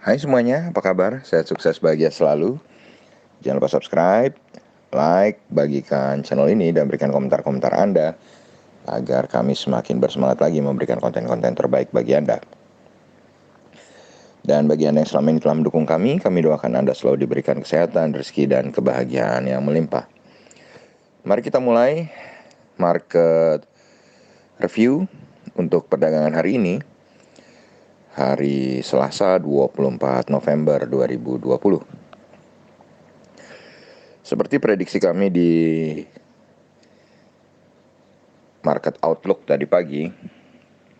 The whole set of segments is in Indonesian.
Hai semuanya, apa kabar? Sehat, sukses, bahagia selalu. Jangan lupa subscribe, like, bagikan channel ini, dan berikan komentar-komentar Anda agar kami semakin bersemangat lagi memberikan konten-konten terbaik bagi Anda. Dan bagi Anda yang selama ini telah mendukung kami doakan Anda selalu diberikan kesehatan, rezeki, dan kebahagiaan yang melimpah. Mari kita mulai market review untuk perdagangan hari ini, hari Selasa 24 November 2020. Seperti prediksi kami di market outlook tadi pagi,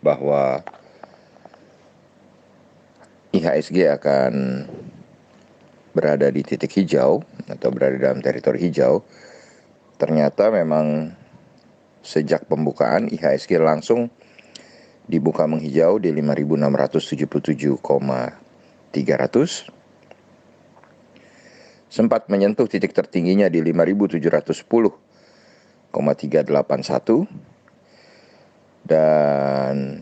bahwa IHSG akan berada di titik hijau atau berada dalam teritori hijau. Ternyata memang sejak pembukaan IHSG langsung dibuka menghijau di 5.677,300, sempat menyentuh titik tertingginya di 5.710,381, dan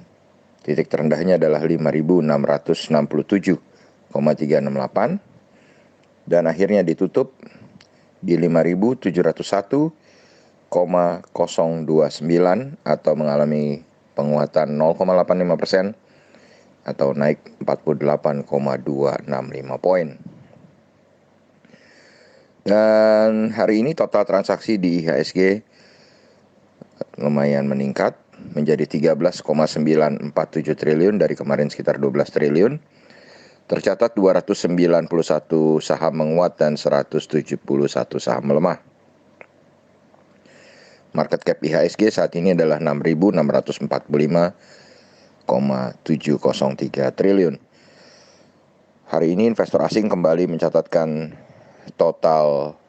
titik terendahnya adalah 5.667,368, dan akhirnya ditutup di 5.701,029 atau mengalami penguatan 0,85% atau naik 48,265 poin. Dan hari ini total transaksi di IHSG lumayan meningkat menjadi 13,947 triliun dari kemarin sekitar 12 triliun. Tercatat 291 saham menguat dan 171 saham melemah. Market cap IHSG saat ini adalah 6.645,703 triliun. Hari ini investor asing kembali mencatatkan total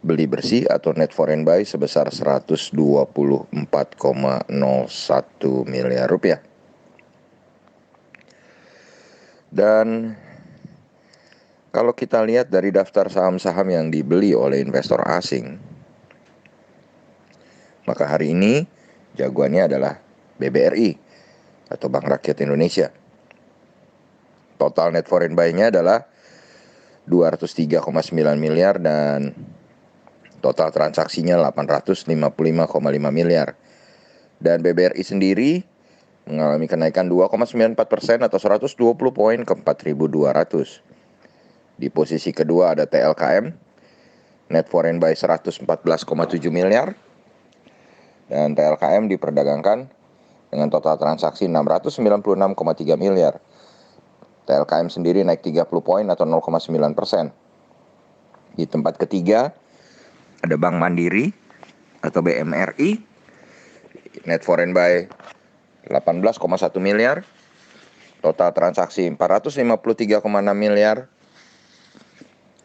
beli bersih atau net foreign buy sebesar 124,01 miliar rupiah. Dan kalau kita lihat dari daftar saham-saham yang dibeli oleh investor asing, maka hari ini jagoannya adalah BBRI atau Bank Rakyat Indonesia. Total net foreign buy-nya adalah 203,9 miliar dan total transaksinya 855,5 miliar. Dan BBRI sendiri mengalami kenaikan 2,94% atau 120 poin ke 4.200. Di posisi kedua ada TLKM, net foreign buy 114,7 miliar. Dan TLKM diperdagangkan dengan total transaksi 696,3 miliar. TLKM sendiri naik 30 poin atau 0,9%. Di tempat ketiga ada Bank Mandiri atau BMRI, net foreign buy 18,1 miliar, total transaksi 453,6 miliar,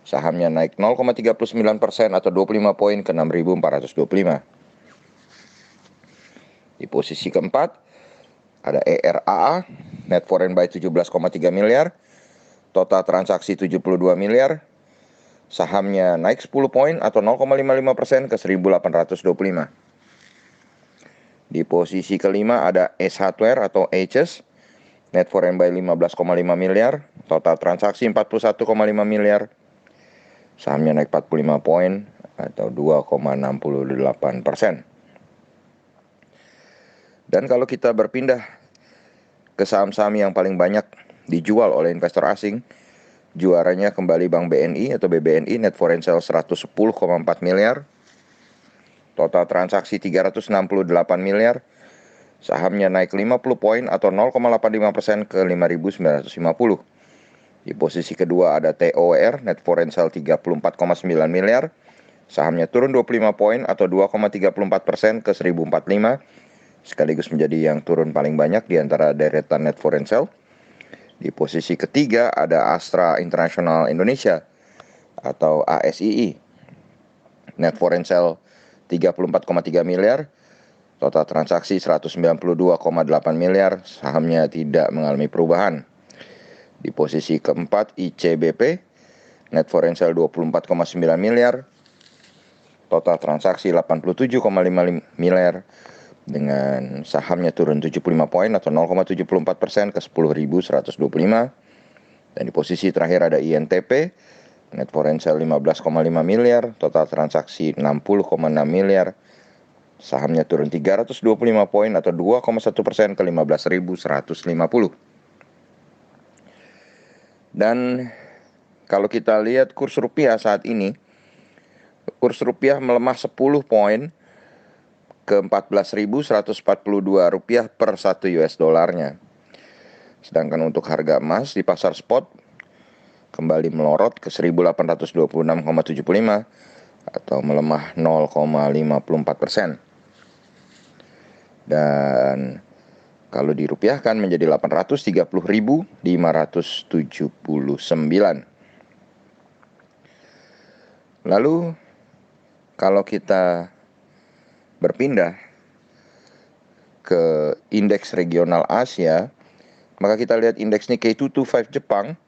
sahamnya naik 0,39% atau 25 poin ke 6.425. Di posisi keempat ada ERAA, net foreign buy 17,3 miliar, total transaksi 72 miliar, sahamnya naik 10 poin atau 0,55% ke 1.825. Di posisi kelima ada Ace Hardware atau Aces, net foreign buy 15,5 miliar, total transaksi 41,5 miliar, sahamnya naik 45 poin atau 2,68%. Dan kalau kita berpindah ke saham-saham yang paling banyak dijual oleh investor asing, juaranya kembali Bank BNI atau BBNI, net foreign sale 110,4 miliar, total transaksi 368 miliar, sahamnya naik 50 poin atau 0,85% ke 5.950. Di posisi kedua ada TOR, net foreign sale 34,9 miliar, sahamnya turun 25 poin atau 2,34% ke 1.045, sekaligus menjadi yang turun paling banyak di antara deretan net foreign sale. Di posisi ketiga ada Astra International Indonesia atau ASII, net foreign sale 34,3 miliar, total transaksi 192,8 miliar, sahamnya tidak mengalami perubahan. Di posisi keempat ICBP, net foreign sale 24,9 miliar, total transaksi 87,5 miliar, dengan sahamnya turun 75 poin atau 0,74% ke 10.125. Dan di posisi terakhir ada INTP, net foreign sale 15,5 miliar, total transaksi 60,6 miliar, sahamnya turun 325 poin atau 2,1% ke 15.150. Dan kalau kita lihat kurs rupiah saat ini, kurs rupiah melemah 10 poin ke 14.142 rupiah per 1 US dolarnya. Sedangkan untuk harga emas di pasar spot kembali melorot ke 1826,75 atau melemah 0,54%. Dan kalau dirupiahkan menjadi 830.579. Lalu kalau kita berpindah ke indeks regional Asia, maka kita lihat indeks Nikkei 225 Jepang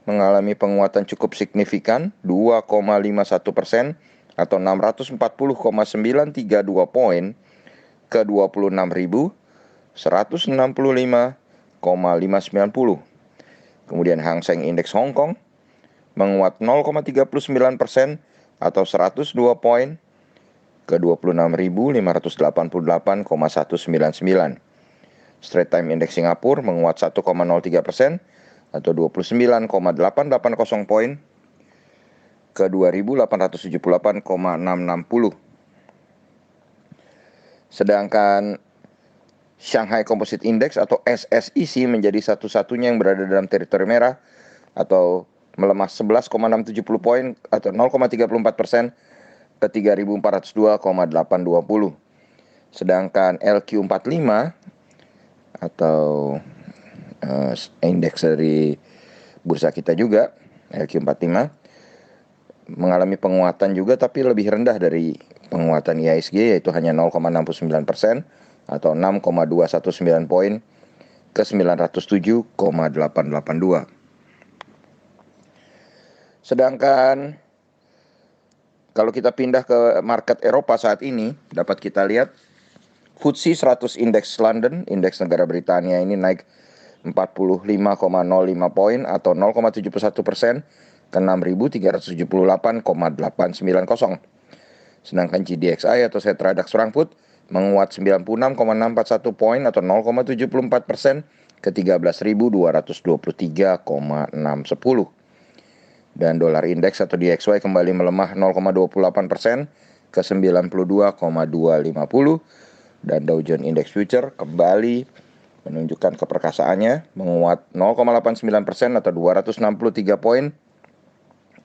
mengalami penguatan cukup signifikan 2,51% atau 640,932 poin ke 26.165,590. Kemudian Hang Seng Indeks Hong Kong menguat 0,39% atau 102 poin ke 26.588,199. Straight Time Index Singapura menguat 1,03% atau 29,880 poin ke 2.878,660. Sedangkan Shanghai Composite Index atau SSIC menjadi satu-satunya yang berada dalam teritori merah atau melemah 11,670 poin atau 0,34% ke 3.402,820. Sedangkan LQ45 atau indeks dari bursa kita juga, LQ45 mengalami penguatan juga tapi lebih rendah dari penguatan IHSG, yaitu hanya 0,69% atau 6,219 poin ke 907,882. Sedangkan kalau kita pindah ke market Eropa saat ini, dapat kita lihat FTSE 100 Index London, indeks negara Britania ini naik 45,05 poin atau 0,71% ke 6.378,890. Sedangkan GDXI atau Xetra DAX Frankfurt menguat 96,641 poin atau 0,74% ke 13.223,610. Dan dolar indeks atau DXY kembali melemah 0,28% ke 92,250. Dan Dow Jones Index Future kembali menunjukkan keperkasaannya menguat 0,89% atau 263 poin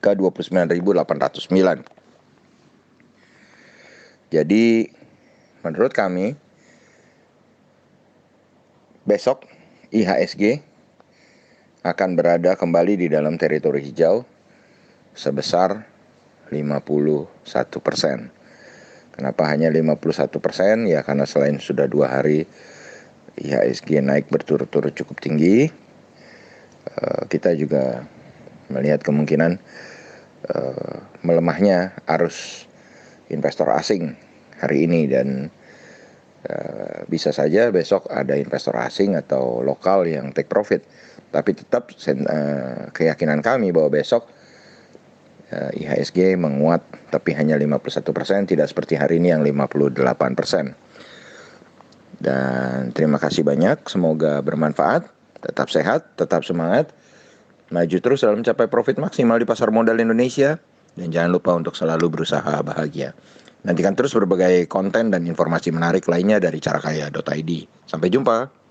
ke 29.809. Jadi menurut kami besok IHSG akan berada kembali di dalam teritori hijau sebesar 51%. Kenapa hanya 51%? Ya karena selain sudah 2 hari IHSG naik berturut-turut cukup tinggi, kita juga melihat kemungkinan melemahnya arus investor asing hari ini. Dan bisa saja besok ada investor asing atau lokal yang take profit. Tapi tetap keyakinan kami bahwa besok IHSG menguat tapi hanya 51%, tidak seperti hari ini yang 58%. Dan terima kasih banyak, semoga bermanfaat, tetap sehat, tetap semangat, maju terus dalam mencapai profit maksimal di pasar modal Indonesia, dan jangan lupa untuk selalu berusaha bahagia. Nantikan terus berbagai konten dan informasi menarik lainnya dari carakaya.id. Sampai jumpa.